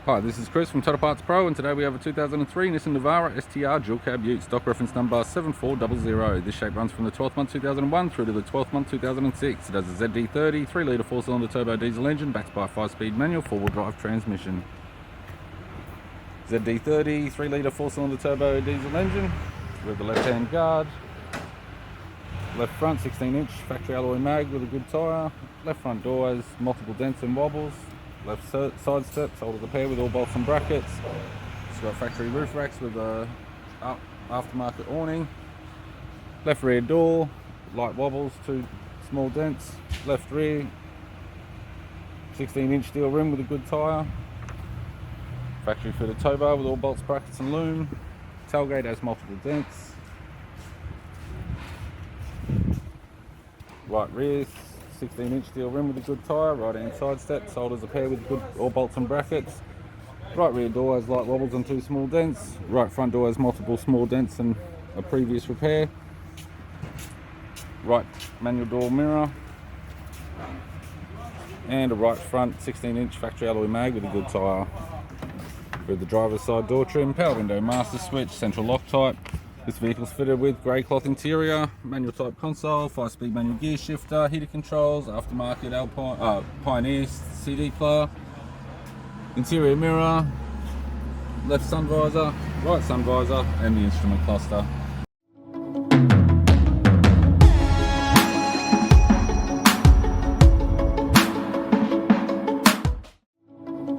Hi, this is Chris from Total Parts Pro, and today we have a 2003 Nissan Navara ST-R dual cab ute, stock reference number 7400. This shape runs from the 12th month 2001 through to the 12th month 2006. It has a ZD30 3-litre 4-cylinder turbo diesel engine backed by a 5-speed manual 4-wheel drive transmission. ZD30 3-litre 4-cylinder turbo diesel engine with the left-hand guard. Left front 16-inch factory alloy mag with a good tyre. Left front door has multiple dents and wobbles. Left side step, sold as a pair with all bolts and brackets. It's got factory roof racks with a aftermarket awning. Left rear door, light wobbles, 2 small dents. Left rear, 16-inch steel rim with a good tyre. Factory fitted tow bar with all bolts, brackets and loom. Tailgate has multiple dents. Right rear, 16-inch steel rim with a good tyre. Right hand side step, sold as a pair with good all bolts and brackets. Right rear door has light wobbles and 2 small dents. Right front door has multiple small dents and a previous repair. Right manual door mirror. And a right front 16-inch factory alloy mag with a good tyre. With the driver's side door trim, power window master switch, central lock type. This vehicle's fitted with grey cloth interior, manual type console, 5-speed manual gear shifter, heater controls, aftermarket Alpine, Pioneer CD player, interior mirror, left sun visor, right sun visor, and the instrument cluster.